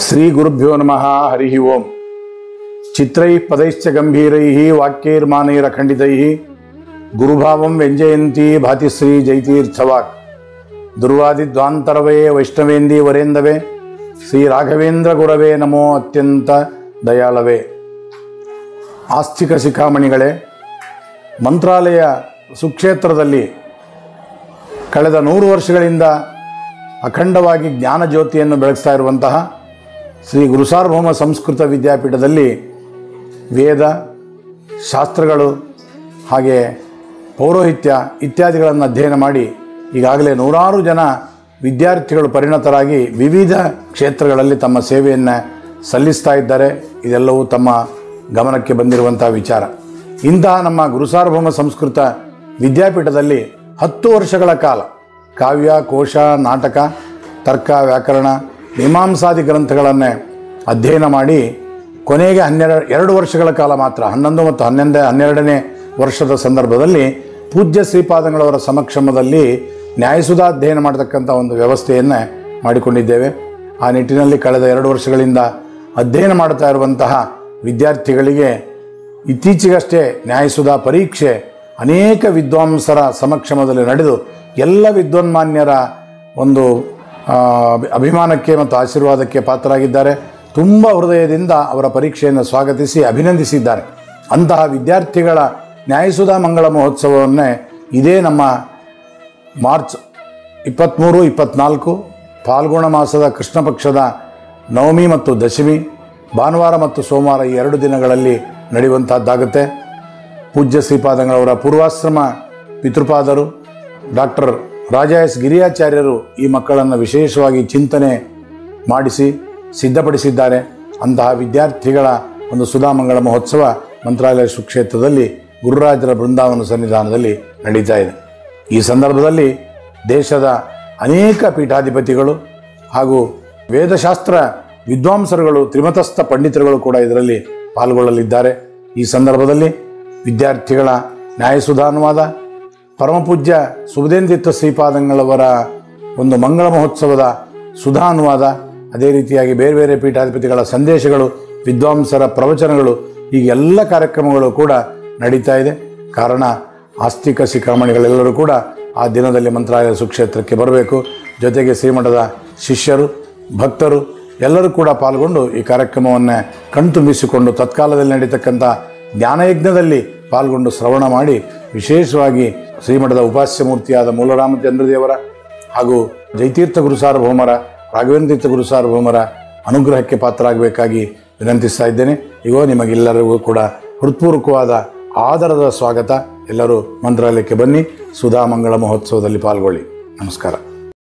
ಶ್ರೀ ಗುರುಭ್ಯೋ ನಮಃ. ಹರಿ ಓಂ. ಚಿತ್ರೈ ಪದೈಶ್ಚ ಗಂಭೀರೈ ವಾಕ್ಯೈರ್ಮಾನೈರಖಂಡಿತೈ ಗುರುಭಾವಂ ವ್ಯಂಜಯಂತಿ ಭಾತಿಶ್ರೀ ಜೈತೀರ್ಥವಾಕ್ ದುರ್ವಾದಿದ್ವಾಂತರವೇ ವೈಷ್ಣವೇಂದಿ ವರೇಂದವೇ ಶ್ರೀ ರಾಘವೇಂದ್ರ ಗುರವೇ ನಮೋ ಅತ್ಯಂತ ದಯಾಳವೇ. ಆಸ್ತಿಕ ಶಿಖಾಮಣಿಗಳೇ, ಮಂತ್ರಾಲಯ ಸುಕ್ಷೇತ್ರದಲ್ಲಿ ಕಳೆದ 100 ವರ್ಷಗಳಿಂದ ಅಖಂಡವಾಗಿ ಜ್ಞಾನ ಜ್ಯೋತಿಯನ್ನು ಬೆಳಗಿಸ್ತಾ ಇರುವಂತಹ ಶ್ರೀ ಗುರುಸಾರ್ವಭೌಮ ಸಂಸ್ಕೃತ ವಿದ್ಯಾಪೀಠದಲ್ಲಿ ವೇದ ಶಾಸ್ತ್ರಗಳು ಹಾಗೆ ಪೌರೋಹಿತ್ಯ ಇತ್ಯಾದಿಗಳನ್ನು ಅಧ್ಯಯನ ಮಾಡಿ ಈಗಾಗಲೇ 100 ಜನ ವಿದ್ಯಾರ್ಥಿಗಳು ಪರಿಣತರಾಗಿ ವಿವಿಧ ಕ್ಷೇತ್ರಗಳಲ್ಲಿ ತಮ್ಮ ಸೇವೆಯನ್ನು ಸಲ್ಲಿಸ್ತಾ ಇದ್ದಾರೆ. ಇದೆಲ್ಲವೂ ತಮ್ಮ ಗಮನಕ್ಕೆ ಬಂದಿರುವಂಥ ವಿಚಾರ. ಇಂತಹ ನಮ್ಮ ಗುರುಸಾರ್ವಭೌಮ ಸಂಸ್ಕೃತ ವಿದ್ಯಾಪೀಠದಲ್ಲಿ 10 ವರ್ಷಗಳ ಕಾಲ ಕಾವ್ಯ, ಕೋಶ, ನಾಟಕ, ತರ್ಕ, ವ್ಯಾಕರಣ, ಮೀಮಾಂಸಾದಿ ಗ್ರಂಥಗಳನ್ನೇ ಅಧ್ಯಯನ ಮಾಡಿ ಕೊನೆಗೆ 2 ವರ್ಷಗಳ ಕಾಲ ಮಾತ್ರ 11 ಮತ್ತು 12ನೇ ವರ್ಷದ ಸಂದರ್ಭದಲ್ಲಿ ಪೂಜ್ಯ ಶ್ರೀಪಾದಂಗಳವರ ಸಮಕ್ಷಮದಲ್ಲಿ ನ್ಯಾಯಸುಧಾ ಅಧ್ಯಯನ ಮಾಡತಕ್ಕಂಥ ಒಂದು ವ್ಯವಸ್ಥೆಯನ್ನು ಮಾಡಿಕೊಂಡಿದ್ದೇವೆ. ಆ ನಿಟ್ಟಿನಲ್ಲಿ ಕಳೆದ 2 ವರ್ಷಗಳಿಂದ ಅಧ್ಯಯನ ಮಾಡ್ತಾ ಇರುವಂತಹ ವಿದ್ಯಾರ್ಥಿಗಳಿಗೆ ಇತ್ತೀಚೆಗಷ್ಟೇ ನ್ಯಾಯಸುಧಾ ಪರೀಕ್ಷೆ ಅನೇಕ ವಿದ್ವಾಂಸರ ಸಮಕ್ಷಮದಲ್ಲಿ ನಡೆದು ಎಲ್ಲ ವಿದ್ವಾನ್ಮಾನ್ಯರ ಒಂದು ಅಭಿಮಾನಕ್ಕೆ ಮತ್ತು ಆಶೀರ್ವಾದಕ್ಕೆ ಪಾತ್ರರಾಗಿದ್ದಾರೆ. ತುಂಬ ಹೃದಯದಿಂದ ಅವರ ಪರೀಕ್ಷೆಯನ್ನು ಸ್ವಾಗತಿಸಿ ಅಭಿನಂದಿಸಿದ್ದಾರೆ. ಅಂತಹ ವಿದ್ಯಾರ್ಥಿಗಳ ನ್ಯಾಯಸುಧಾ ಮಂಗಳ ಮಹೋತ್ಸವವನ್ನೇ ಇದೇ ನಮ್ಮ ಮಾರ್ಚ್ 23, 24 ಫಾಲ್ಗುಣ ಮಾಸದ ಕೃಷ್ಣ ಪಕ್ಷದ ನವಮಿ ಮತ್ತು ದಶಮಿ ಭಾನುವಾರ ಮತ್ತು ಸೋಮವಾರ ಈ 2 ದಿನಗಳಲ್ಲಿ ನಡೆಯುವಂಥದ್ದಾಗುತ್ತೆ. ಪೂಜ್ಯ ಶ್ರೀಪಾದಂಗಳವರ ಪೂರ್ವಾಶ್ರಮ ಪಿತೃಪಾದರು ಡಾಕ್ಟರ್ ರಾಜ ಎಸ್ ಗಿರಿಯಾಚಾರ್ಯರು ಈ ಮಕ್ಕಳನ್ನು ವಿಶೇಷವಾಗಿ ಚಿಂತನೆ ಮಾಡಿಸಿ ಸಿದ್ಧಪಡಿಸಿದ್ದಾರೆ. ಅಂತಹ ವಿದ್ಯಾರ್ಥಿಗಳ ಒಂದು ಸುಧಾಮಂಗಳ ಮಹೋತ್ಸವ ಮಂತ್ರಾಲಯ ಸುಕ್ಷೇತ್ರದಲ್ಲಿ ಗುರುರಾಜರ ಬೃಂದಾವನ ಸನ್ನಿಧಾನದಲ್ಲಿ ನಡೀತಾ ಇದೆ. ಈ ಸಂದರ್ಭದಲ್ಲಿ ದೇಶದ ಅನೇಕ ಪೀಠಾಧಿಪತಿಗಳು ಹಾಗೂ ವೇದಶಾಸ್ತ್ರ ವಿದ್ವಾಂಸರುಗಳು, ತ್ರಿಮತಸ್ಥ ಪಂಡಿತರುಗಳು ಕೂಡ ಇದರಲ್ಲಿ ಪಾಲ್ಗೊಳ್ಳಲಿದ್ದಾರೆ. ಈ ಸಂದರ್ಭದಲ್ಲಿ ವಿದ್ಯಾರ್ಥಿಗಳ ನ್ಯಾಯಸುಧಾನುವಾದ, ಪರಮಪೂಜ್ಯ ಸುಬುಧೇಂದ್ರಿತ್ತ ಶ್ರೀಪಾದಂಗಳವರ ಒಂದು ಮಂಗಳ ಮಹೋತ್ಸವದ ಸುಧಾನುವಾದ, ಅದೇ ರೀತಿಯಾಗಿ ಬೇರೆ ಬೇರೆ ಪೀಠಾಧಿಪತಿಗಳ ಸಂದೇಶಗಳು, ವಿದ್ವಾಂಸರ ಪ್ರವಚನಗಳು, ಹೀಗೆಲ್ಲ ಕಾರ್ಯಕ್ರಮಗಳು ಕೂಡ ನಡೀತಾ ಇದೆ. ಕಾರಣ ಆಸ್ತಿಕ ಶಿಖಾಮಣಿಗಳೆಲ್ಲರೂ ಕೂಡ ಆ ದಿನದಲ್ಲಿ ಮಂತ್ರಾಲಯ ಸುಕ್ಷೇತ್ರಕ್ಕೆ ಬರಬೇಕು. ಜೊತೆಗೆ ಶ್ರೀಮಠದ ಶಿಷ್ಯರು, ಭಕ್ತರು ಎಲ್ಲರೂ ಕೂಡ ಪಾಲ್ಗೊಂಡು ಈ ಕಾರ್ಯಕ್ರಮವನ್ನು ಕಣ್ತುಂಬಿಸಿಕೊಂಡು ತತ್ಕಾಲದಲ್ಲಿ ನಡೀತಕ್ಕಂಥ ಜ್ಞಾನಯಜ್ಞದಲ್ಲಿ ಪಾಲ್ಗೊಂಡು ಶ್ರವಣ ಮಾಡಿ ವಿಶೇಷವಾಗಿ ಶ್ರೀಮಠದ ಉಪಾಸ್ಯ ಮೂರ್ತಿಯಾದ ಮೂಲರಾಮಚಂದ್ರ ದೇವರ ಹಾಗೂ ಜೈತೀರ್ಥ ಗುರುಸಾರ್ವಭೌಮರ, ರಾಘವೇಂದ್ರ ತೀರ್ಥ ಗುರುಸಾರ್ವಭೌಮರ ಅನುಗ್ರಹಕ್ಕೆ ಪಾತ್ರರಾಗಬೇಕಾಗಿ ವಿನಂತಿಸ್ತಾ ಇದ್ದೇನೆ. ಈಗೋ ನಿಮಗೆಲ್ಲರಿಗೂ ಕೂಡ ಹೃತ್ಪೂರ್ವಕವಾದ ಆದರದ ಸ್ವಾಗತ. ಎಲ್ಲರೂ ಮಂತ್ರಾಲಯಕ್ಕೆ ಬನ್ನಿ, ಸುಧಾ ಮಂಗಳ ಮಹೋತ್ಸವದಲ್ಲಿ ಪಾಲ್ಗೊಳ್ಳಿ. ನಮಸ್ಕಾರ.